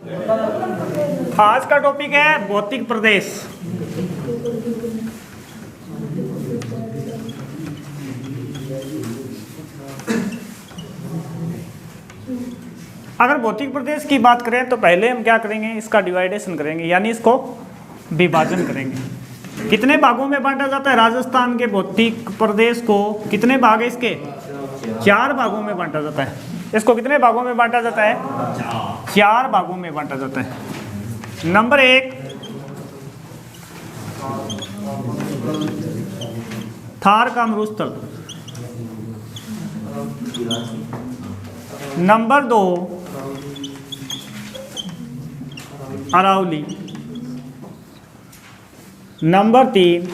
आज का टॉपिक है भौतिक प्रदेश। अगर भौतिक प्रदेश की बात करें तो पहले हम क्या करेंगे, इसका डिवाइडेशन करेंगे, यानी इसको विभाजन करेंगे। कितने भागों में बांटा जाता है राजस्थान के भौतिक प्रदेश को? कितने भाग है इसके? 4 भागों में बांटा जाता है। इसको कितने भागों में बांटा जाता है? 4 भागों में बांटा जाता है। नंबर 1 थार का मरुस्थल। नंबर 2 अरावली। नंबर 3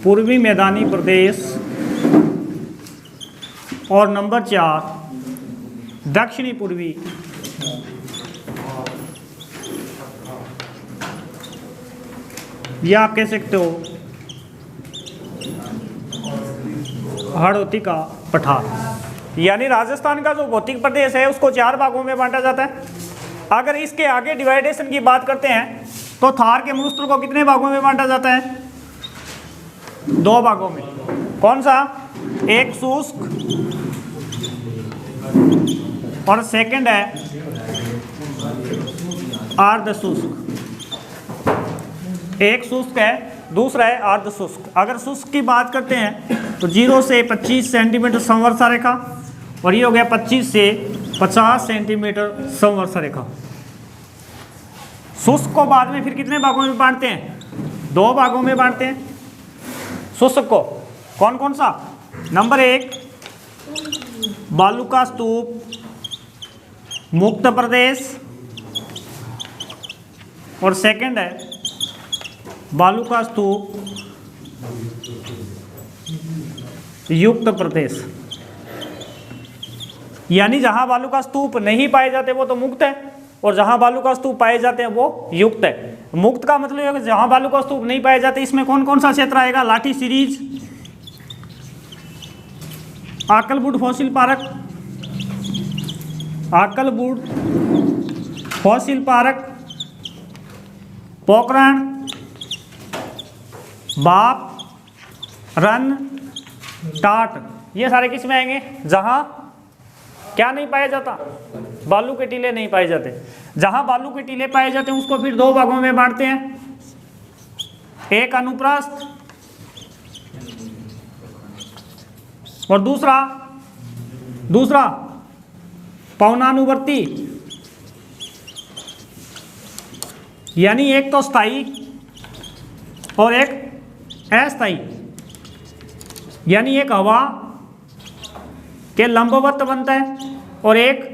पूर्वी मैदानी प्रदेश। और नंबर 4 दक्षिणी पूर्वी। या आप कह सकते हो हाड़ौती का पठार। यानी राजस्थान का जो भौतिक प्रदेश है उसको 4 भागों में बांटा जाता है। अगर इसके आगे डिवाइडेशन की बात करते हैं तो थार के मरुस्थल को कितने भागों में बांटा जाता है? 2 भागों में। कौन सा? एक शुष्क और सेकंड है अर्ध शुष्क। एक शुष्क है, दूसरा है अर्ध शुष्क। अगर शुष्क की बात करते हैं तो 0 से 25 सेंटीमीटर संवर्षा रेखा, और ये हो गया 25 से 50 सेंटीमीटर संवर्षा रेखा। शुष्क को बाद में फिर कितने भागों में बांटते हैं? 2 भागों में बांटते हैं शुष्क को। कौन कौन सा? नंबर 1 बालू का स्तूप मुक्त प्रदेश, और सेकंड है बालू का स्तूप युक्त प्रदेश। यानी जहां बालू का स्तूप नहीं पाए जाते वो तो मुक्त है, और जहां बालू का स्तूप पाए जाते हैं वो युक्त है। मुक्त का मतलब है कि जहां बालू का स्तूप नहीं पाए जाते, इसमें कौन कौन सा क्षेत्र आएगा? Lathi series, Akal wood fossil park, Akal wood fossil park, Pokhran, Bap, Rann, टाट। ये सारे किस में आएंगे? जहां क्या नहीं पाया जाता? बालू के टीले नहीं पाए जाते। जहां बालू के टीले पाए जाते हैं उसको फिर 2 भागों में बांटते हैं। एक अनुप्रस्थ और दूसरा पवनानुवर्ती। यानी एक तो स्थायी और एक अस्थायी। यानी एक हवा के लंबवत बनता है और एक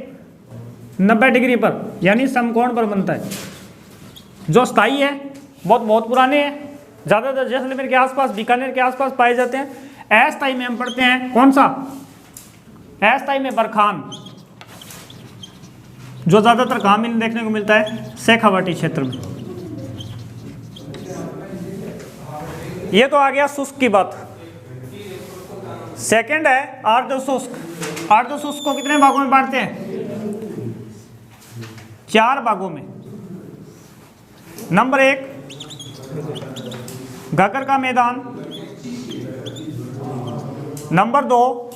90 डिग्री पर यानी समकोण पर बनता है। जो स्थायी है बहुत पुराने हैं, ज़्यादातर जैसलमेर के आसपास, बीकानेर के आसपास पाए जाते हैं। अस्थायी में हम पढ़ते हैं कौन सा? अस्थायी में बरखान, जो ज़्यादातर कहाँ में देखने को मिलता है? शेखावाटी क्षेत्र में। ये तो आ गया शुष्क की बात। सेकंड है अर्ध शुष्क। अर्ध शुष्क को कितने भागों में बांटते हैं? 4 भागों में। नंबर 1 घग्गर का मैदान। नंबर 2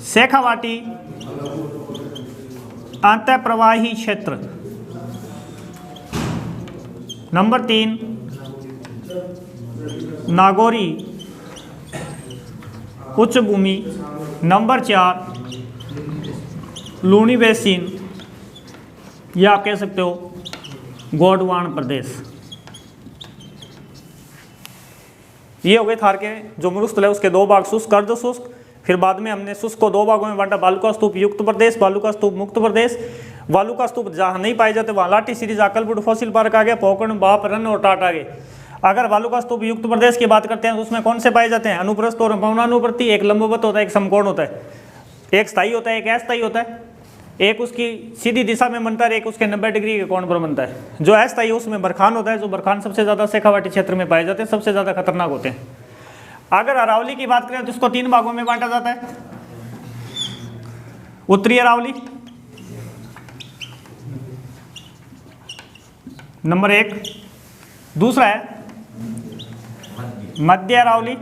शेखावाटी अंतःप्रवाही क्षेत्र। नंबर 3 नागौरी उच्च भूमि। नंबर 4 लूणी बेसिन, या आप कह सकते हो गोंडवाना प्रदेश। ये हो गए थार के जो मरुस्थल है उसके 2 भाग, शुष्क अर्ध शुष्क। फिर बाद में हमने शुष्क को 2 भागों में बांटा, बालू का स्तूप युक्त प्रदेश, बालू का स्तूप मुक्त प्रदेश। बालू का स्तूप जहाँ नहीं पाए जाते वहाँ लाठी सीरीज, आकलबुड फॉसिल पार्क आ गया, पोखरण, बाप, रन और टाट आ गए। अगर बालू का स्तूप युक्त प्रदेश की बात करते हैं तो उसमें कौन से पाए जाते हैं? अनुप्रस्थ और पवनानुवर्ती। एक लंबवत होता है, एक समकोण होता है, एक स्थायी होता है, एक अस्थायी होता है। एक उसकी सीधी दिशा में बनता है, एक उसके 90 डिग्री के कोण पर बनता है। जो अस्थायी उसमें बरखान होता है, जो बरखान सबसे ज़्यादा शेखावाटी क्षेत्र में पाए जाते हैं, सबसे ज़्यादा खतरनाक होते हैं। अगर अरावली की बात करें तो इसको 3 भागों में बांटा जाता है। उत्तरी अरावली नंबर 1। दूसरा है मध्य अरावली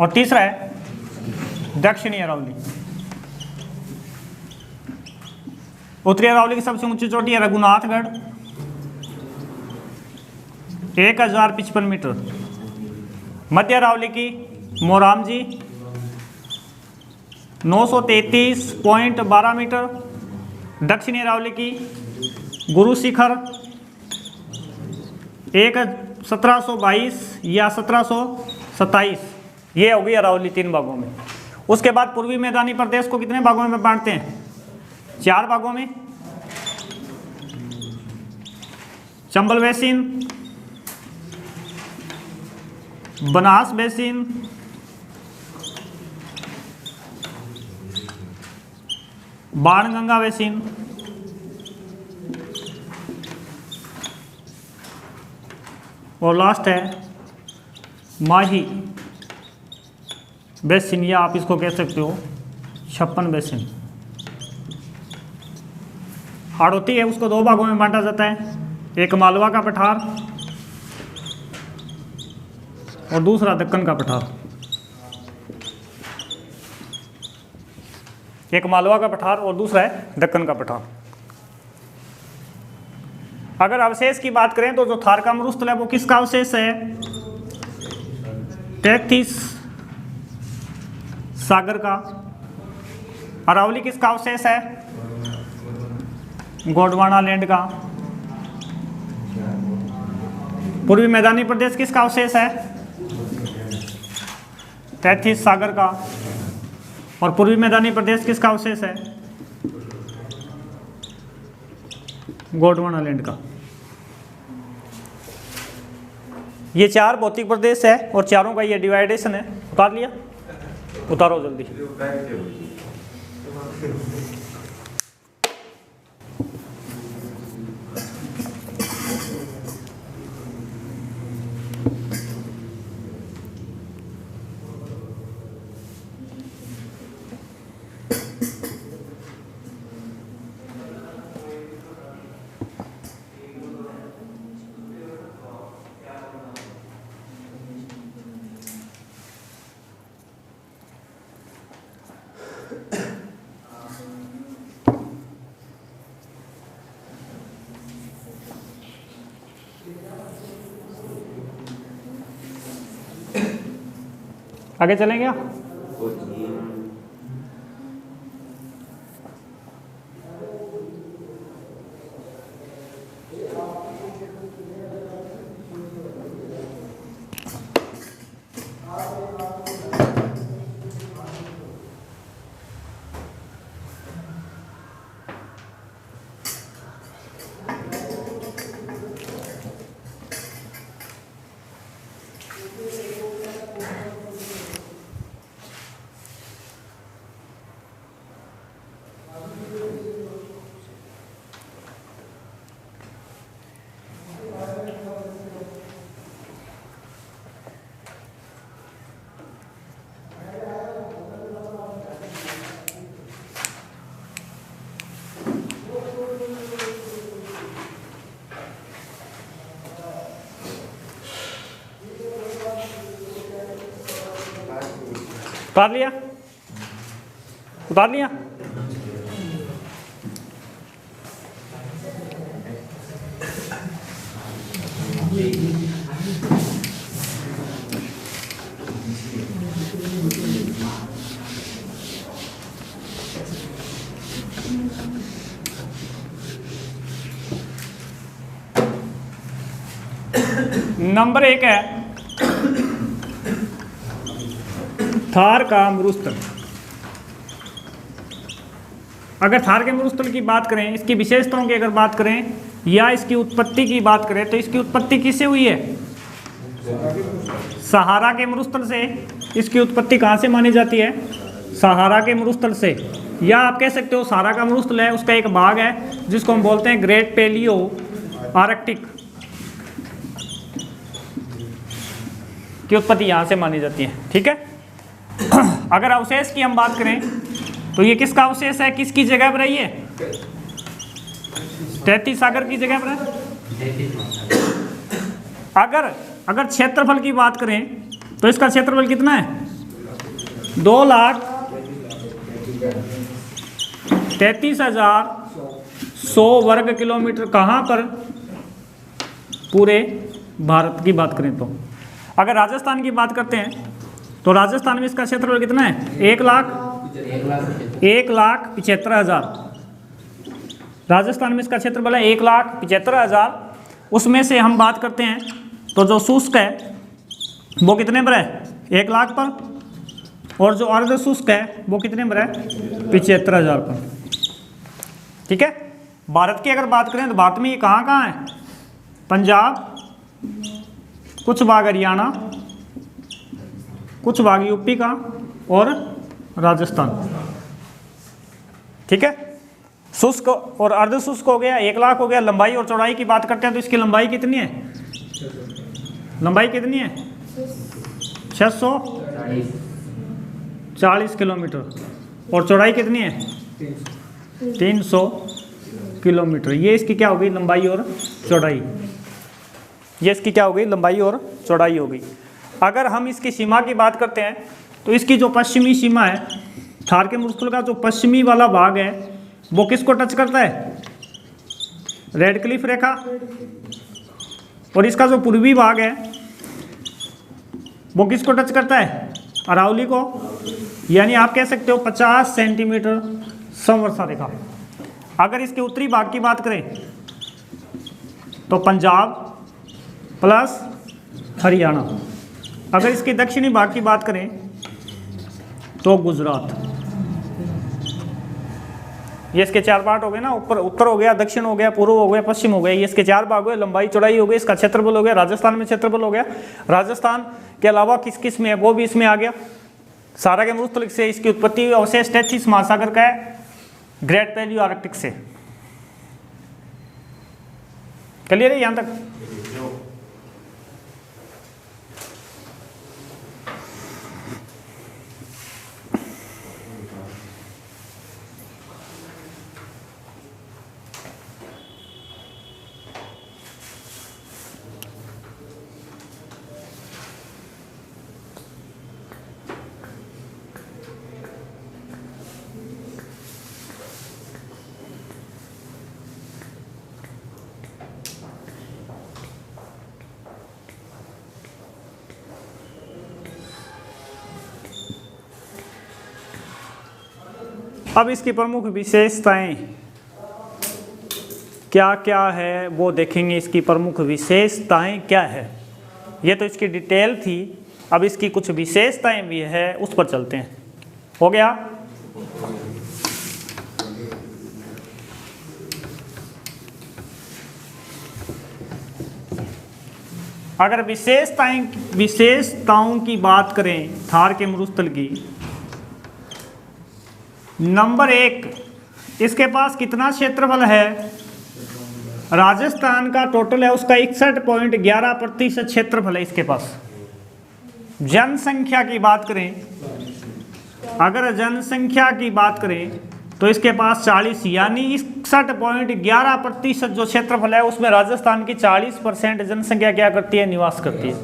और तीसरा है दक्षिणी अरावली। उत्तरी अरावली की सबसे ऊंची चोटी है रघुनाथगढ़ 1055 मीटर। मध्य अरावली की मोरामजी 933.12 मीटर। दक्षिणी अरावली की गुरु शिखर 1722 या 1727। ये होगी अरावली 3 भागों में। उसके बाद पूर्वी मैदानी प्रदेश को कितने भागों में बांटते हैं? 4 भागों में। Chambal basin, Banas basin, Banganga basin और लास्ट है माही बेसिन, या आप इसको कह सकते हो 56 बेसिन। हाड़ौती है उसको 2 भागों में बांटा जाता है, एक मालवा का पठार और दूसरा दक्कन का पठार। एक मालवा का पठार और दूसरा है दक्कन का पठार। अगर अवशेष की बात करें तो जो थार का मरुस्थल है वो किसका अवशेष है? टेथिस सागर का। अरावली किसका अवशेष है? गोंडवाना लैंड का। पूर्वी मैदानी प्रदेश किसका अवशेष है? टेथिस सागर का। और पूर्वी मैदानी प्रदेश किसका अवशेष है? गोंडवाना लैंड का। ये 4 भौतिक प्रदेश है और चारों का ये डिवाइडेशन है। उतार लिया? उतारो जल्दी। आगे चलें क्या? उतार लिया? उतार लिया? नंबर 1 है थार का मरुस्थल। अगर थार के मरुस्थल की बात करें, इसकी विशेषताओं की अगर बात करें या इसकी उत्पत्ति की बात करें तो इसकी उत्पत्ति किससे हुई है? सहारा के मरुस्थल से। इसकी उत्पत्ति कहाँ से मानी जाती है? सहारा के मरुस्थल से। या आप कह सकते हो सहारा का मरुस्थल है उसका एक भाग है जिसको हम बोलते हैं ग्रेट पेलियो आर्कटिक की उत्पत्ति यहाँ से मानी जाती है। ठीक है। अगर अवशेष की हम बात करें तो ये किसका अवशेष है, किसकी जगह पर है ये? तैतीस सागर की जगह पर है। अगर क्षेत्रफल की बात करें तो इसका क्षेत्रफल कितना है? 2,33,100 वर्ग किलोमीटर। कहाँ पर? पूरे भारत की बात करें तो। अगर राजस्थान की बात करते हैं तो राजस्थान में इसका क्षेत्रफल कितना है? 1,75,000। राजस्थान में इसका क्षेत्रफल है 1,75,000। उसमें से हम बात करते हैं तो जो शुष्क है वो कितने पर है? 1 लाख पर। और जो अर्ध शुष्क है वो कितने पर है? 75,000 पर। ठीक है। भारत की अगर बात करें तो भारत में ये कहाँ कहाँ है? पंजाब, कुछ भाग हरियाणा, कुछ भाग यूपी का और राजस्थान। ठीक है। शुष्क और अर्ध शुष्क हो गया, 1 लाख हो गया। लंबाई और चौड़ाई की बात करते हैं तो इसकी लंबाई कितनी है? लंबाई कितनी है? 640 किलोमीटर। और चौड़ाई कितनी है? 300 किलोमीटर। ये इसकी क्या हो गई? लंबाई और चौड़ाई। ये इसकी क्या हो गई? लंबाई और चौड़ाई हो गई। अगर हम इसकी सीमा की बात करते हैं तो इसकी जो पश्चिमी सीमा है, थार के मरुस्थल का जो पश्चिमी वाला भाग है वो किसको टच करता है? रेड क्लिफ रेखा। और इसका जो पूर्वी भाग है वो किसको टच करता है? अरावली को। यानी आप कह सकते हो 50 सेंटीमीटर समवर्षा रेखा। अगर इसके उत्तरी भाग की बात करें तो पंजाब प्लस हरियाणा। अगर इसके दक्षिणी भाग की बात करें तो गुजरात। ये इसके 4 पार्ट हो गए ना, ऊपर उत्तर हो गया, दक्षिण हो गया, पूर्व हो गया, पश्चिम हो गया। ये इसके 4 भाग हुए, लंबाई चौड़ाई हो गई, इसका क्षेत्रफल हो गया। राजस्थान में क्षेत्रफल हो गया। राजस्थान के अलावा किस किस में है वो भी इसमें आ गया। सारा के मरुस्थल से इसकी उत्पत्ति अवशेष 33 महासागर का है, ग्रेट पैलियो आर्कटिक से। क्लियर है यहाँ तक? अब इसकी प्रमुख विशेषताएं क्या क्या है वो देखेंगे। इसकी प्रमुख विशेषताएं क्या है, ये तो इसकी डिटेल थी। अब इसकी कुछ विशेषताएं भी है, उस पर चलते हैं। हो गया? अगर विशेषताओं की बात करें थार के मरुस्थल की, नंबर 1, इसके पास कितना क्षेत्रफल है? राजस्थान का टोटल है उसका 61.11% क्षेत्रफल है इसके पास। जनसंख्या की बात करें, अगर जनसंख्या की बात करें तो इसके पास 40, यानी 61.11% जो क्षेत्रफल है उसमें राजस्थान की 40% जनसंख्या क्या करती है? निवास करती है।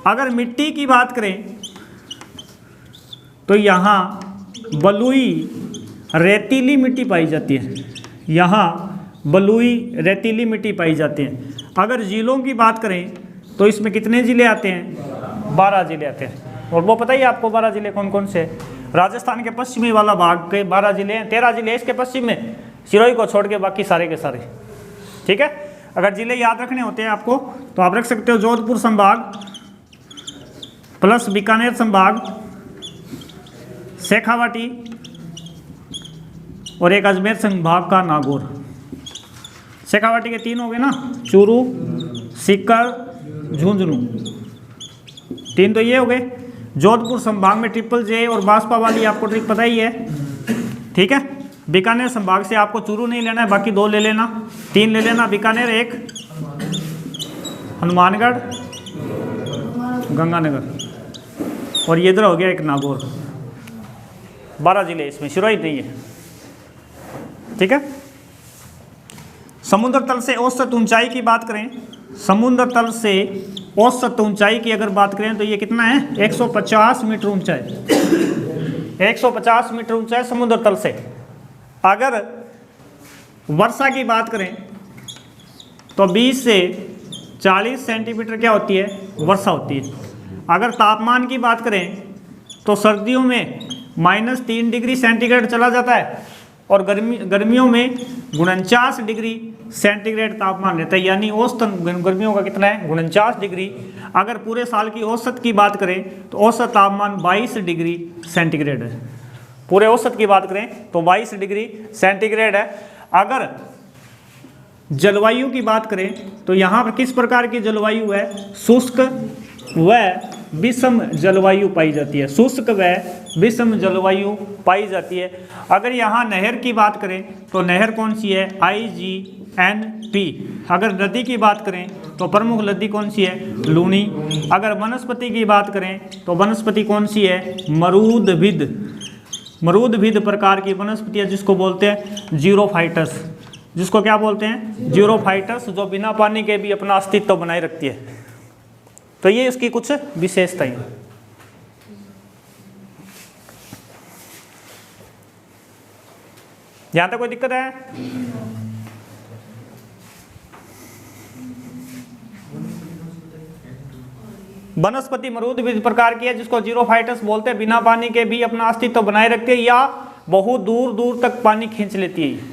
अगर मिट्टी की बात करें तो यहाँ बलुई रेतीली मिट्टी पाई जाती है। यहाँ बलुई रेतीली मिट्टी पाई जाती है। अगर जिलों की बात करें तो इसमें कितने ज़िले आते हैं? 12 ज़िले आते हैं। और वो पता ही आपको 12 ज़िले कौन कौन से? राजस्थान के पश्चिमी वाला भाग के 12 ज़िले हैं, 13 ज़िले इसके पश्चिम में, सिरोही को छोड़ के बाकी सारे के सारे। ठीक है। अगर ज़िले याद रखने होते हैं आपको तो आप रख सकते हो जोधपुर संभाग प्लस बीकानेर संभाग, शेखावाटी और एक अजमेर संभाग का नागौर। शेखावाटी के 3 हो गए ना, चूरू, सीकर, झुंझुनू, 3 तो ये हो गए। जोधपुर संभाग में ट्रिपल जे और बासपा वाली आपको ट्रिक पता ही है। ठीक है। बीकानेर संभाग से आपको चूरू नहीं लेना है, बाकी 2 ले लेना, 3 ले लेना। बीकानेर, 1 हनुमानगढ़, गंगानगर, और ये इधर हो गया एक नागौर। 12 जिले इसमें, सिरोही नहीं है। ठीक है। समुद्र तल से औसत ऊंचाई की बात करें, समुद्र तल से औसत ऊंचाई की अगर बात करें तो ये कितना है, 150 मीटर ऊंचा है। 150 मीटर ऊंचा है समुद्र तल से। अगर वर्षा की बात करें तो 20 से 40 सेंटीमीटर क्या होती है, वर्षा होती है। अगर तापमान की बात करें तो सर्दियों में -3 डिग्री सेंटीग्रेड चला जाता है और गर्मियों में 49 डिग्री सेंटीग्रेड तापमान रहता है, यानी औसतन गर्मियों का कितना है, 49 डिग्री। अगर पूरे साल की औसत की बात करें तो औसत तापमान 22 डिग्री सेंटीग्रेड है। पूरे औसत की बात करें तो 22 डिग्री सेंटीग्रेड है। अगर जलवायु की बात करें तो यहाँ पर किस प्रकार की जलवायु है, शुष्क व विषम जलवायु पाई जाती है। शुष्क व विषम जलवायु पाई जाती है। अगर यहाँ नहर की बात करें तो नहर कौन सी है, IGNP। अगर नदी की बात करें तो प्रमुख नदी कौन सी है, लूनी। अगर वनस्पति की बात करें तो वनस्पति कौन सी है, मरूदभिद। मरूदभिद प्रकार की वनस्पतियाँ जिसको बोलते हैं जीरोफाइटस, जिसको क्या बोलते हैं, जीरोफाइटस, जो बिना पानी के भी अपना अस्तित्व बनाए रखती है। तो ये इसकी कुछ विशेषताएं। यहां तक कोई दिक्कत है? वनस्पति मरूदभिद प्रकार की है जिसको जीरोफाइटस बोलते हैं, बिना पानी के भी अपना अस्तित्व बनाए रखती है या बहुत दूर दूर तक पानी खींच लेती है।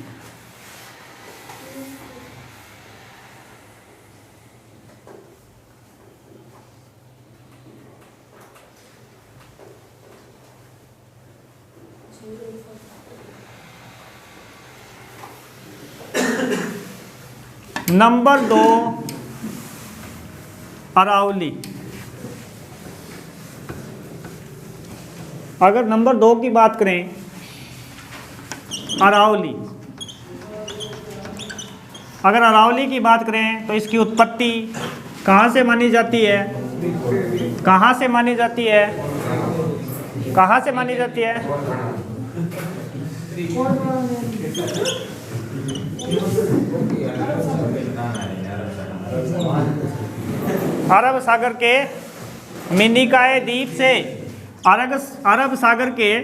नंबर 2 अरावली। अगर नंबर 2 की बात करें, अरावली, अगर अरावली की बात करें तो इसकी उत्पत्ति कहाँ से मानी जाती है, कहाँ से मानी जाती है, कहाँ से मानी जाती है? अरब सागर के मिनिकाय द्वीप से, अरब सागर के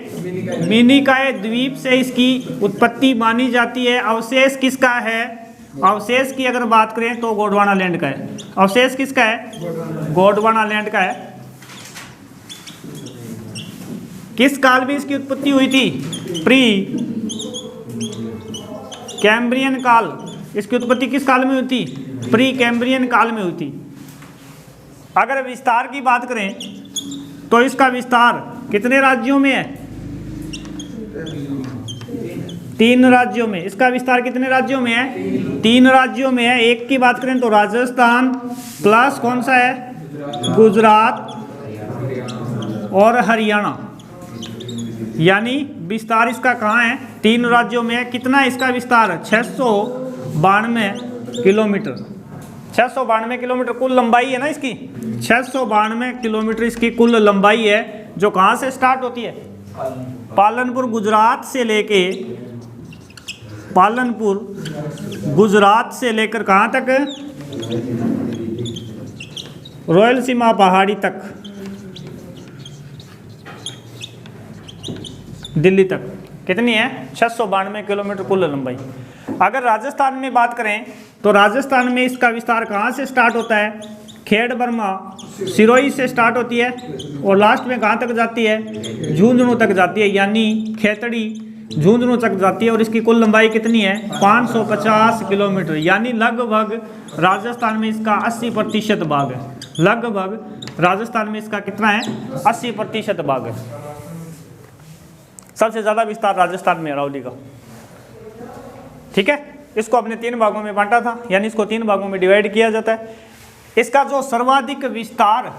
मिनिकाय द्वीप से इसकी उत्पत्ति मानी जाती है। अवशेष किसका है, अवशेष की अगर बात करें तो गोंडवाना लैंड का है। अवशेष किसका है, गोंडवाना लैंड का है। किस काल में इसकी उत्पत्ति हुई थी, प्री कैम्ब्रियन काल। इसकी उत्पत्ति किस काल में हुई थी, प्री कैम्ब्रियन काल में हुई थी। अगर विस्तार की बात करें तो इसका विस्तार कितने राज्यों में है, 3 राज्यों में। इसका विस्तार कितने राज्यों में है, 3 राज्यों में है। एक की बात करें तो राजस्थान प्लस कौन सा है, गुजरात और हरियाणा, यानी विस्तार इसका कहाँ है, 3 राज्यों में है। कितना इसका विस्तार, 692 किलोमीटर। 692 किलोमीटर कुल लंबाई है ना इसकी, 692 किलोमीटर इसकी कुल लंबाई है, जो कहाँ से स्टार्ट होती है, पालनपुर गुजरात से लेके, पालनपुर गुजरात से लेकर कहाँ तक, रॉयलसीमा पहाड़ी तक, दिल्ली तक। कितनी है, 692 किलोमीटर कुल लंबाई। अगर राजस्थान में बात करें तो राजस्थान में इसका विस्तार कहाँ से स्टार्ट होता है, खेड़ बर्मा सिरोही से स्टार्ट होती है और लास्ट में कहाँ तक जाती है, झुंझुनू तक जाती है, यानी खेतड़ी झुंझुनू तक जाती है। और इसकी कुल लंबाई कितनी है, 550 किलोमीटर, यानी लगभग राजस्थान में इसका 80% भाग है। लगभग राजस्थान में इसका कितना है, 80% भाग है। सबसे ज़्यादा विस्तार राजस्थान में अरावली का। ठीक है, इसको अपने 3 भागों में बांटा था, यानी इसको 3 भागों में डिवाइड किया जाता है। इसका जो सर्वाधिक विस्तार,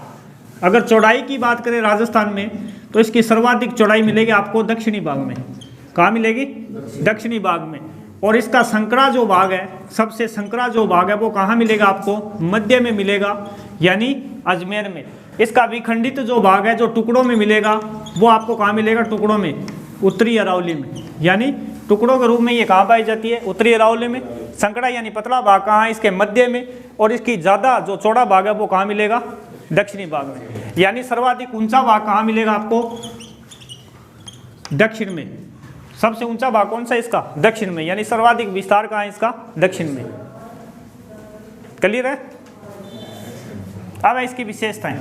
अगर चौड़ाई की बात करें राजस्थान में, तो इसकी सर्वाधिक चौड़ाई मिलेगी आपको दक्षिणी भाग में। कहाँ मिलेगी, दक्षिणी भाग में। और इसका संकरा जो भाग है, सबसे संकरा जो भाग है वो कहाँ मिलेगा आपको, मध्य में मिलेगा, यानी अजमेर में। इसका विखंडित जो भाग है, जो टुकड़ों में मिलेगा, वो आपको कहाँ मिलेगा, टुकड़ों में, उत्तरी अरावली में, यानी टुकड़ों के रूप में ये कहाँ पाई जाती है? उत्तरी अरावली में। संकड़ा यानी पतला भाग कहाँ है? इसके मध्य में। और इसकी ज़्यादा जो चौड़ा भाग है वो कहाँ मिलेगा? दक्षिणी भाग में। यानी सर्वाधिक ऊंचा भाग कहाँ मिलेगा आपको? दक्षिण में। सबसे ऊंचा भाग कौन सा है इसका? दक्षिण में। यानी सर्वाधिक विस्तार कहाँ है इसका? दक्षिण में। क्लियर है? अब इसकी विशेषताएं।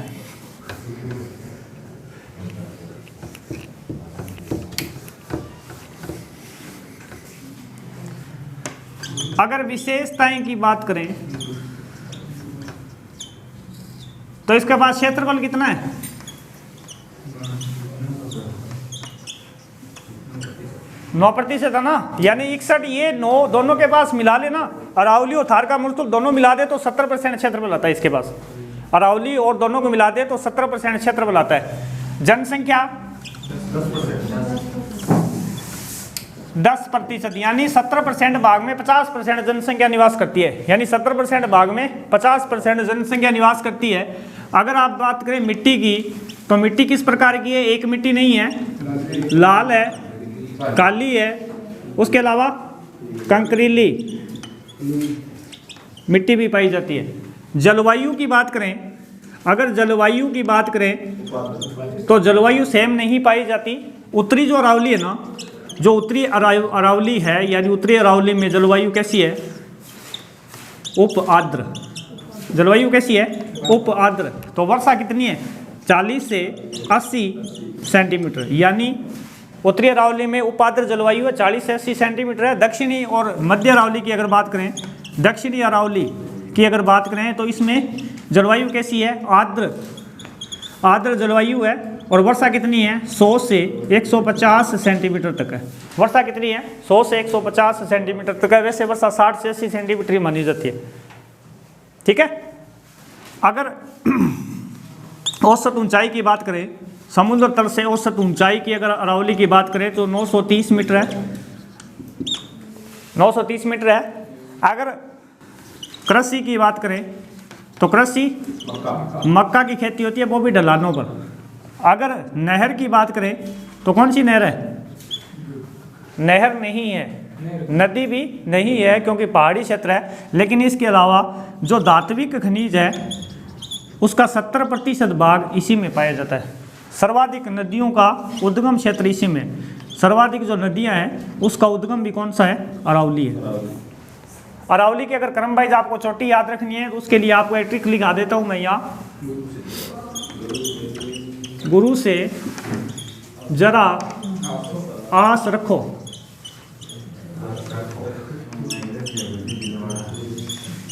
अगर विशेषताएं की बात करें तो इसके पास क्षेत्रफल कितना है? 9% है ना, यानी 61। ये 9 दोनों के पास मिला लेना, अरावली और थार का मुस्तुल दोनों मिला दे तो 70% क्षेत्रफल आता है इसके पास। अरावली और दोनों को मिला दे तो 70% क्षेत्रफल आता है। जनसंख्या 10%, यानी 70% भाग में 50% जनसंख्या निवास करती है। यानी 70% भाग में 50% जनसंख्या निवास करती है। अगर आप बात करें मिट्टी की, तो मिट्टी किस प्रकार की है? एक मिट्टी नहीं है, लाल है, काली है, उसके अलावा कंकरीली मिट्टी भी पाई जाती है। जलवायु की बात करें, अगर जलवायु की बात करें तो जलवायु सेम नहीं पाई जाती। उत्तरी जो अरावली है ना, जो उत्तरी अरावली है, यानी उत्तरी अरावली में जलवायु कैसी है? उप आर्द्र। जलवायु कैसी है? उप आर्द्र। तो वर्षा कितनी है? 40 से 80 सेंटीमीटर। यानी उत्तरी अरावली में उप आर्द्र जलवायु है, 40 से 80 सेंटीमीटर है। दक्षिणी और मध्य अरावली की अगर बात करें, दक्षिणी अरावली की अगर बात करें तो इसमें जलवायु कैसी है? आर्द्र जलवायु है। और वर्षा कितनी है? 100 से 150 सेंटीमीटर तक है। वर्षा कितनी है? 100 से 150 सेंटीमीटर तक है। वैसे वर्षा 60 से 80 सेंटीमीटर ही मानी जाती है। ठीक है। अगर औसत ऊंचाई की बात करें, समुद्र तल से औसत ऊंचाई की अगर अरावली की बात करें तो 930 मीटर है। 930 मीटर है। अगर कृषि की बात करें तो कृषि मक्का की खेती होती है, वो भी ढलानों पर। अगर नहर की बात करें तो कौन सी नहर है? नहर नहीं है, नदी भी नहीं है, क्योंकि पहाड़ी क्षेत्र है। लेकिन इसके अलावा जो धात्विक खनिज है उसका 70% भाग इसी में पाया जाता है। सर्वाधिक नदियों का उद्गम क्षेत्र इसी में। सर्वाधिक जो नदियां हैं उसका उद्गम भी कौन सा है? अरावली है। अरावली के अगर क्रम वाइज आपको चोटी याद रखनी है तो उसके लिए आपको एक ट्रिक लिखा देता हूं मैं यहाँ। गुरु से जरा आस रखो,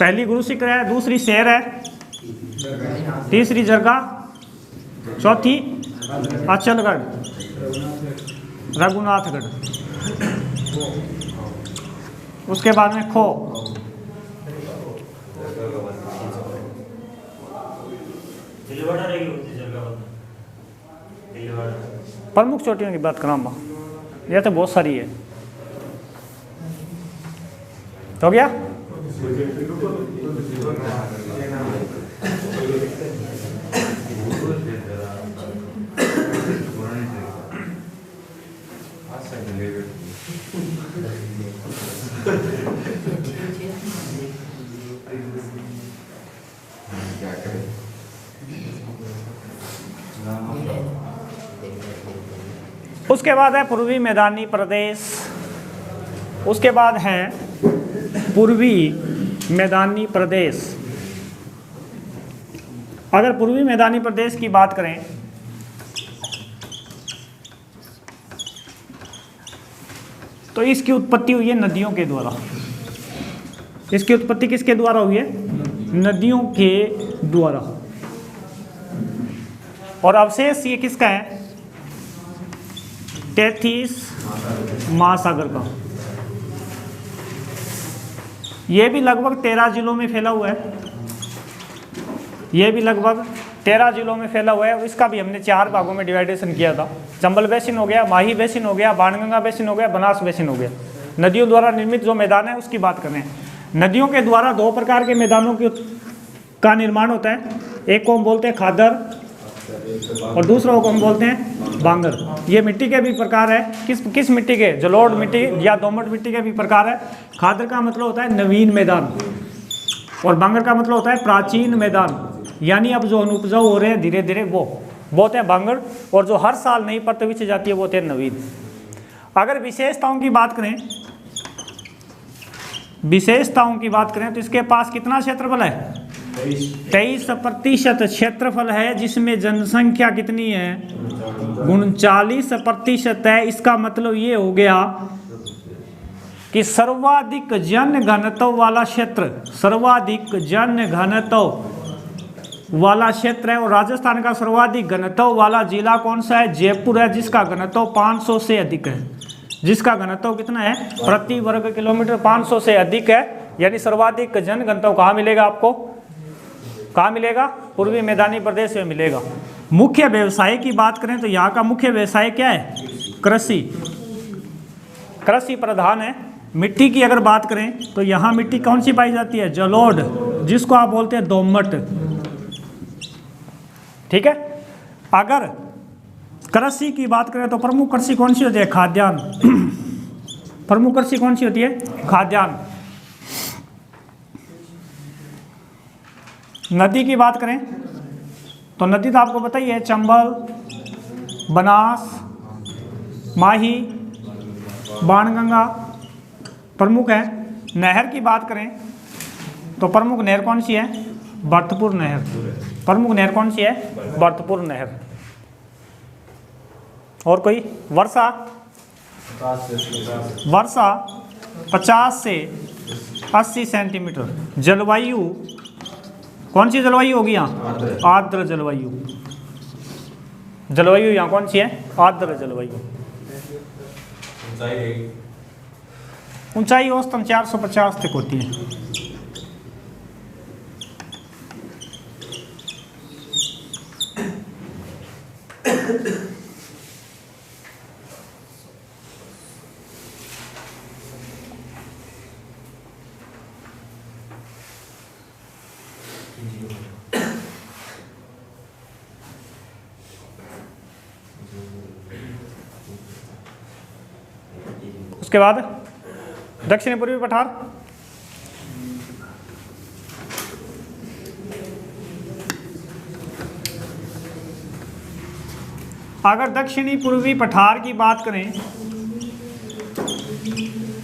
पहली गुरु शिखर है, दूसरी शेर है, तीसरी जरगा, चौथी अचलगढ़, रघुनाथगढ़, उसके बाद में खो। प्रमुख चोटियों की बात कराऊंगा, यह तो बहुत सारी है। हो गया? उसके बाद है पूर्वी मैदानी प्रदेश। उसके बाद है पूर्वी मैदानी प्रदेश। अगर पूर्वी मैदानी प्रदेश की बात करें तो इसकी उत्पत्ति हुई है नदियों के द्वारा। इसकी उत्पत्ति किसके द्वारा हुई है? नदियों के द्वारा। और अवशेष ये किसका है? तैतीस महासागर का। ये भी लगभग 13 जिलों में फैला हुआ है। ये भी लगभग 13 जिलों में फैला हुआ है। इसका भी हमने 4 भागों में डिवाइडेशन किया था। चंबल बेसिन हो गया, माही बेसिन हो गया, बाणगंगा बेसिन हो गया, बनास बेसिन हो गया। नदियों द्वारा निर्मित जो मैदान है उसकी बात कर रहे हैं। नदियों के द्वारा 2 प्रकार के मैदानों का निर्माण होता है। एक को हम बोलते हैं खादर और दूसरों को हम बोलते हैं बांगर। ये मिट्टी के भी प्रकार है। किस मिट्टी के? जलोढ़ मिट्टी या दोमट मिट्टी के भी प्रकार है। खादर का मतलब होता है नवीन मैदान और बांगर का मतलब होता है प्राचीन मैदान, यानी अब जो अनुपजाऊ हो रहे हैं धीरे धीरे वो होते हैं बांगर, और जो हर साल नई परत बिछ जाती है वो होते हैं नवीन। अगर विशेषताओं की बात करें तो इसके पास कितना क्षेत्रफल है? 23% क्षेत्रफल है, जिसमें जनसंख्या कितनी है? 39% है। इसका मतलब ये हो गया कि सर्वाधिक जन घनत्व वाला क्षेत्र, सर्वाधिक जन घनत्व वाला क्षेत्र है। और राजस्थान का सर्वाधिक घनत्व वाला जिला कौन सा है? जयपुर है, जिसका घनत्व 500 से अधिक है। जिसका घनत्व कितना है? प्रति वर्ग किलोमीटर 500 से अधिक है। यानी सर्वाधिक जन घनत्व कहाँ मिलेगा आपको? कहाँ मिलेगा? पूर्वी मैदानी प्रदेश में मिलेगा। मुख्य व्यवसाय की बात करें तो यहाँ का मुख्य व्यवसाय क्या है? कृषि, कृषि प्रधान है। मिट्टी की अगर बात करें तो यहाँ मिट्टी कौन सी पाई जाती है? जलोढ़, जिसको आप बोलते हैं दोमट। ठीक है। अगर कृषि की बात करें तो प्रमुख कृषि कौन सी होती है? खाद्यान्न। प्रमुख कृषि कौन सी होती है? खाद्यान्न। नदी की बात करें तो नदी तो आपको पता ही है, चंबल, बनास, माही, बाणगंगा प्रमुख है। नहर की बात करें तो प्रमुख नहर कौन सी है? भरतपुर नहर। प्रमुख नहर कौन सी है? भरतपुर नहर। और कोई? वर्षा 50 से 80 सेंटीमीटर। जलवायु कौन सी जलवायु होगी यहाँ? आर्द्र जलवायु। जलवायु यहाँ कौन सी है? आर्द्र जलवायु। ऊंचाई औसतन 450 तक होती है। उसके बाद दक्षिणी पूर्वी पठार। अगर दक्षिणी पूर्वी पठार की बात करें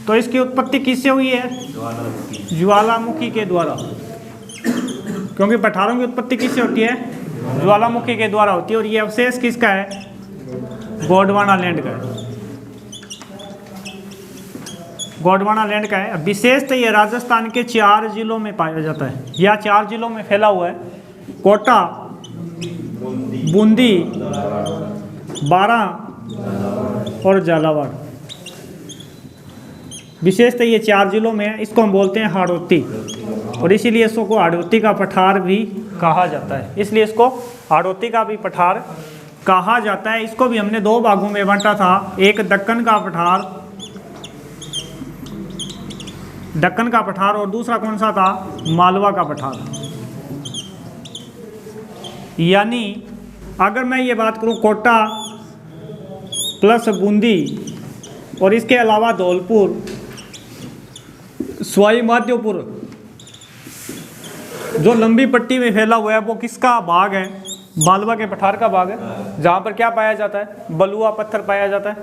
तो इसकी उत्पत्ति किससे हुई है? ज्वालामुखी के द्वारा। क्योंकि पठारों की उत्पत्ति किससे होती है? ज्वालामुखी के द्वारा होती है। और ये अवशेष किसका है? गोंडवाना लैंड का है। गोंडवाना लैंड का है। विशेषतः ये राजस्थान के 4 जिलों में पाया जाता है, या 4 जिलों में फैला हुआ है। कोटा, बूंदी, बारां और झालावाड़। विशेषतः ये 4 जिलों में है। इसको हम बोलते हैं हाड़ौती, और इसीलिए इसको हाड़ौती का पठार भी कहा जाता है। इसलिए इसको हाड़ौती का भी पठार कहा जाता है। इसको भी हमने 2 भागों में बांटा था, एक दक्कन का पठार, दक्कन का पठार, और दूसरा कौन सा था? मालवा का पठार। यानी अगर मैं ये बात करूं कोटा प्लस बूंदी और इसके अलावा धौलपुर, सवाई माधोपुर, जो लंबी पट्टी में फैला हुआ है वो किसका भाग है? मालवा के पठार का भाग है। जहाँ पर क्या पाया जाता है? बलुआ पत्थर पाया जाता है,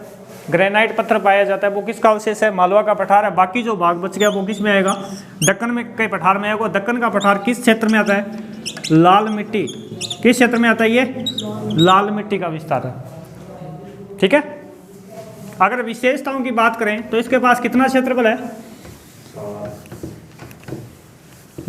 ग्रेनाइट पत्थर पाया जाता है। वो किसका अवशेष है? मालवा का पठार है। बाकी जो भाग बच गया वो किस में आएगा? दक्कन में के पठार में आएगा। दक्कन का पठार किस क्षेत्र में आता है? लाल मिट्टी। किस क्षेत्र में आता है? ये लाल मिट्टी का विस्तार है। ठीक है। अगर विशेषताओं की बात करें तो इसके पास कितना क्षेत्रफल है?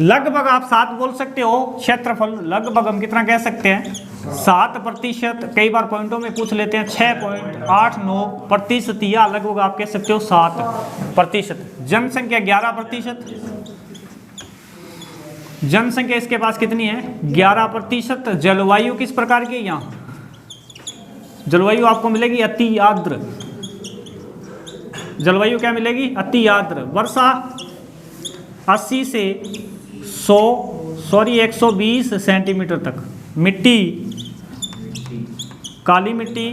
लगभग आप 7 बोल सकते हो क्षेत्रफल। लगभग हम कितना कह सकते हैं? 7%। कई बार पॉइंटों में पूछ लेते हैं 6.89%, या लगभग आप कह सकते हो 7%। जनसंख्या 11%। जनसंख्या इसके पास कितनी है? 11%। जलवायु किस प्रकार की है यहाँ? जलवायु आपको मिलेगी अति आर्द्र। जलवायु क्या मिलेगी? अति आर्द्र। वर्षा 80 से 120 सेंटीमीटर तक। मिट्टी काली मिट्टी,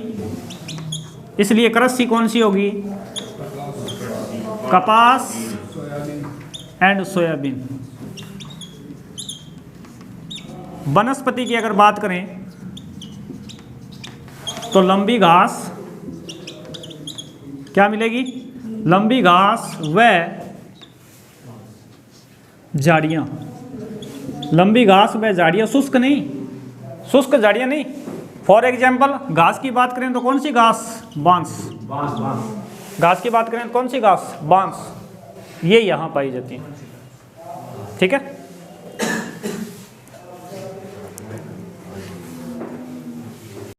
इसलिए कृषि कौन सी होगी? कपास एंड सोयाबीन। वनस्पति की अगर बात करें तो लंबी घास, क्या मिलेगी? लंबी घास व झाड़ियाँ। लंबी घास व झाड़ियाँ, शुष्क नहीं, शुष्क झाड़ियाँ नहीं। फॉर एग्जाम्पल घास की बात करें तो कौन सी घास? बांस। घास की बात करें तो कौन सी घास? बांस। ये यहाँ पाई जाती है। ठीक है।